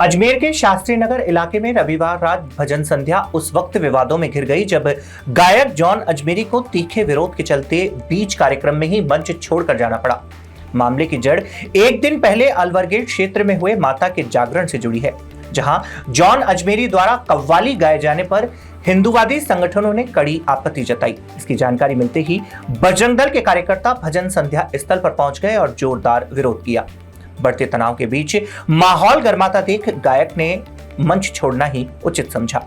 अजमेर के शास्त्री नगर इलाके में रविवार रात भजन संध्या उस वक्त विवादों में घिर गई जब गायक जॉन अजमेरी को तीखे विरोध के चलते बीच कार्यक्रम में ही मंच छोड़कर जाना पड़ा। मामले की जड़ एक दिन पहले अलवर गेट क्षेत्र में हुए माता के जागरण से जुड़ी है, जहां जॉन अजमेरी द्वारा कव्वाली गाए जाने पर हिंदूवादी संगठनों ने कड़ी आपत्ति जताई। इसकी जानकारी मिलते ही बजरंग दल के कार्यकर्ता भजन संध्या स्थल पर पहुंच गए और जोरदार विरोध किया। बढ़ते तनाव के बीच माहौल गर्माता देख गायक ने मंच छोड़ना ही उचित समझा।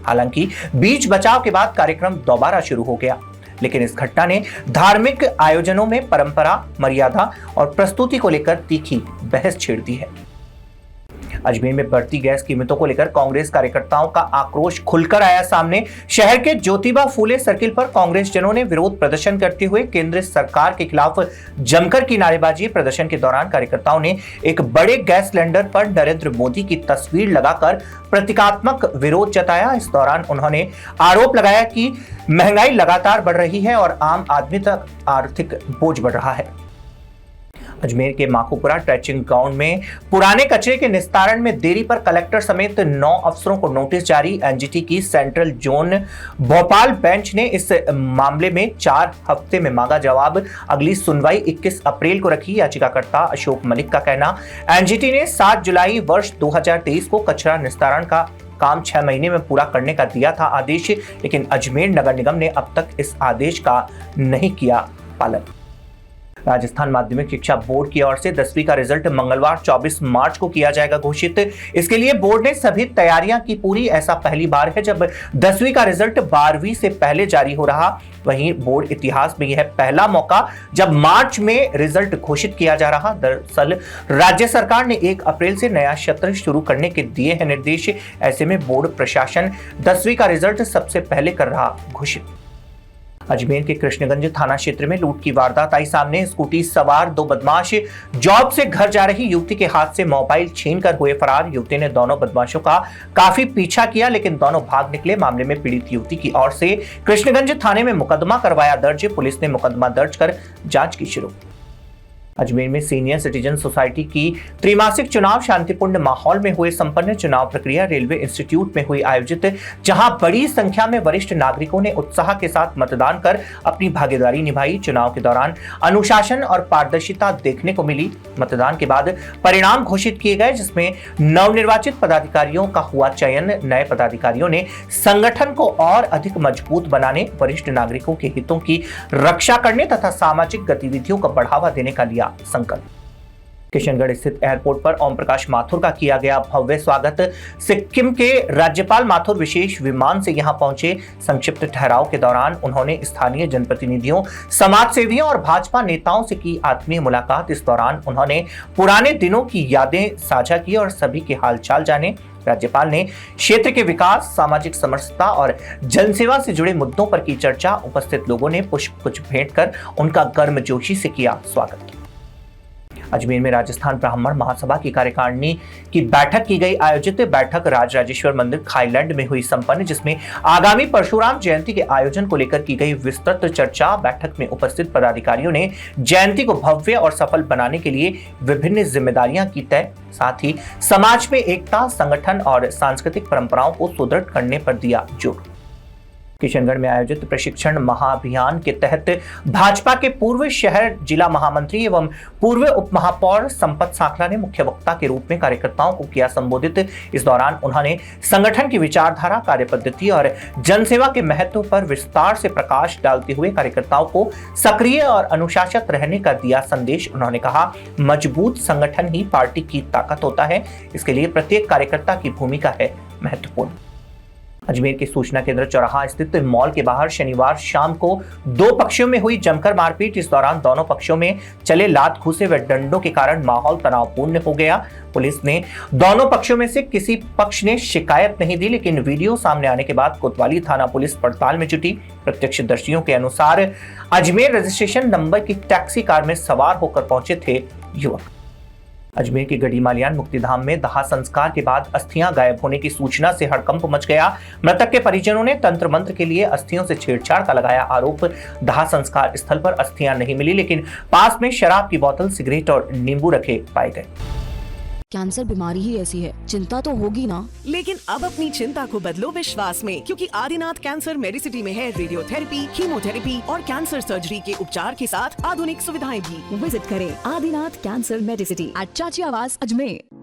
हालांकि बीच बचाव के बाद कार्यक्रम दोबारा शुरू हो गया, लेकिन इस घटना ने धार्मिक आयोजनों में परंपरा, मर्यादा और प्रस्तुति को लेकर तीखी बहस छेड़ दी है। अजमेर में बढ़ती गैस कीमतों को लेकर कांग्रेस कार्यकर्ताओं का आक्रोश खुलकर आया सामने। शहर के ज्योतिबा फूले सर्किल पर कांग्रेस जनों ने विरोध प्रदर्शन करते हुए केंद्र सरकार के खिलाफ जमकर की नारेबाजी। प्रदर्शन के दौरान कार्यकर्ताओं ने एक बड़े गैस सिलेंडर पर नरेंद्र मोदी की तस्वीर लगाकर प्रतीकात्मक विरोध जताया। इस दौरान उन्होंने आरोप लगाया कि महंगाई लगातार बढ़ रही है और आम आदमी तक आर्थिक बोझ बढ़ रहा है। अजमेर के माखूपुरा ट्रैचिंग ग्राउंड में पुराने कचरे के निस्तारण में देरी पर कलेक्टर समेत 9 अफसरों को नोटिस जारी। एनजीटी की सेंट्रल जोन भोपाल बेंच ने इस मामले में 4 हफ्ते में मांगा जवाब। अगली सुनवाई 21 अप्रैल को रखी। याचिकाकर्ता अशोक मलिक का कहना, एनजीटी ने 7 जुलाई वर्ष 2023 को कचरा निस्तारण का काम 6 महीने में पूरा करने का दिया था आदेश, लेकिन अजमेर नगर निगम ने अब तक इस आदेश का नहीं किया पालन। राजस्थान माध्यमिक शिक्षा बोर्ड की ओर से 10वीं का रिजल्ट मंगलवार 24 मार्च को किया जाएगा घोषित। इसके लिए बोर्ड ने सभी तैयारियां की पूरी। ऐसा पहली बार है जब 10वीं का रिजल्ट 12वीं से पहले जारी हो रहा। वहीं बोर्ड इतिहास में यह पहला मौका जब मार्च में रिजल्ट घोषित किया जा रहा। दरअसल राज्य सरकार ने 1 अप्रैल से नया सत्र शुरू करने के दिए हैं निर्देश। ऐसे में बोर्ड प्रशासन 10वीं का रिजल्ट सबसे पहले कर रहा घोषित। अजमेर के कृष्णगंज थाना क्षेत्र में लूट की वारदात आई सामने। स्कूटी सवार 2 बदमाश जॉब से घर जा रही युवती के हाथ से मोबाइल छीनकर हुए फरार। युवती ने दोनों बदमाशों का काफी पीछा किया, लेकिन दोनों भाग निकले। मामले में पीड़ित युवती की ओर से कृष्णगंज थाने में मुकदमा करवाया दर्ज। पुलिस ने मुकदमा दर्ज कर जांच की शुरू। अजमेर में सीनियर सिटीजन सोसाइटी की त्रैमासिक चुनाव शांतिपूर्ण माहौल में हुए संपन्न। चुनाव प्रक्रिया रेलवे इंस्टीट्यूट में हुई आयोजित, जहां बड़ी संख्या में वरिष्ठ नागरिकों ने उत्साह के साथ मतदान कर अपनी भागीदारी निभाई। चुनाव के दौरान अनुशासन और पारदर्शिता देखने को मिली। मतदान के बाद परिणाम घोषित किए गए, जिसमें नवनिर्वाचित पदाधिकारियों का हुआ चयन। नए पदाधिकारियों ने संगठन को और अधिक मजबूत बनाने, वरिष्ठ नागरिकों के हितों की रक्षा करने तथा सामाजिक गतिविधियों को बढ़ावा देने का लिया संकल्प। किशनगढ़ स्थित एयरपोर्ट पर ओम प्रकाश माथुर का किया गया भव्य स्वागत। सिक्किम के राज्यपाल माथुर विशेष विमान से यहां पहुंचे। संक्षिप्त ठहराव के दौरान उन्होंने स्थानीय जनप्रतिनिधियों, समाज सेवियों और भाजपा नेताओं से की आत्मीय मुलाकात। इस दौरान उन्होंने पुराने दिनों की यादें साझा की और सभी के हालचाल जाने। राज्यपाल ने क्षेत्र के विकास, सामाजिक समरसता और जनसेवा से जुड़े मुद्दों पर की चर्चा। उपस्थित लोगों ने पुष्पगुच्छ भेंट कर उनका गर्मजोशी से किया स्वागत। अजमेर में राजस्थान ब्राह्मण महासभा की कार्यकारिणी की बैठक की गई। आयोजित बैठक राजराजेश्वर मंदिर खाईलैंड में हुई संपन्न, जिसमें आगामी परशुराम जयंती के आयोजन को लेकर की गई विस्तृत चर्चा। बैठक में उपस्थित पदाधिकारियों ने जयंती को भव्य और सफल बनाने के लिए विभिन्न जिम्मेदारियां की तय, साथ ही समाज में एकता, संगठन और सांस्कृतिक परंपराओं को सुदृढ़ करने पर दिया जोर। किशनगढ़ में आयोजित प्रशिक्षण महाअभियान के तहत भाजपा के पूर्व शहर जिला महामंत्री एवं पूर्व उप महापौर संपत साखला ने मुख्य वक्ता के रूप में कार्यकर्ताओं को किया संबोधित। इस दौरान उन्होंने संगठन की विचारधारा, कार्यपद्धति और जनसेवा के महत्व पर विस्तार से प्रकाश डालते हुए कार्यकर्ताओं को सक्रिय और अनुशासित रहने का दिया संदेश। उन्होंने कहा, मजबूत संगठन ही पार्टी की ताकत होता है, इसके लिए प्रत्येक कार्यकर्ता की भूमिका है महत्वपूर्ण। अजमेर के सूचना केंद्र चौराहा स्थित मॉल के बाहर शनिवार शाम को 2 पक्षों में हुई जमकर मारपीट। इस दौरान दोनों पक्षों में चले लात घूसे व डंडों के कारण माहौल तनावपूर्ण हो गया। पुलिस ने दोनों पक्षों में से किसी पक्ष ने शिकायत नहीं दी, लेकिन वीडियो सामने आने के बाद कोतवाली थाना पुलिस पड़ताल में जुटी। प्रत्यक्षदर्शियों के अनुसार अजमेर रजिस्ट्रेशन नंबर की टैक्सी कार में सवार होकर पहुंचे थे युवक। अजमेर के गढ़ी मालियान मुक्तिधाम में दाह संस्कार के बाद अस्थियां गायब होने की सूचना से हड़कंप मच गया। मृतक के परिजनों ने तंत्र मंत्र के लिए अस्थियों से छेड़छाड़ का लगाया आरोप। दाह संस्कार स्थल पर अस्थियां नहीं मिली, लेकिन पास में शराब की बोतल, सिगरेट और नींबू रखे पाए गए। कैंसर बीमारी ही ऐसी है, चिंता तो होगी ना। लेकिन अब अपनी चिंता को बदलो विश्वास में, क्योंकि आदिनाथ कैंसर मेडिसिटी में है रेडियोथेरेपी, कीमोथेरेपी और कैंसर सर्जरी के उपचार के साथ आधुनिक सुविधाएं भी। विजिट करें आदिनाथ कैंसर मेडिसिटी एट चाची आवास अजमेर।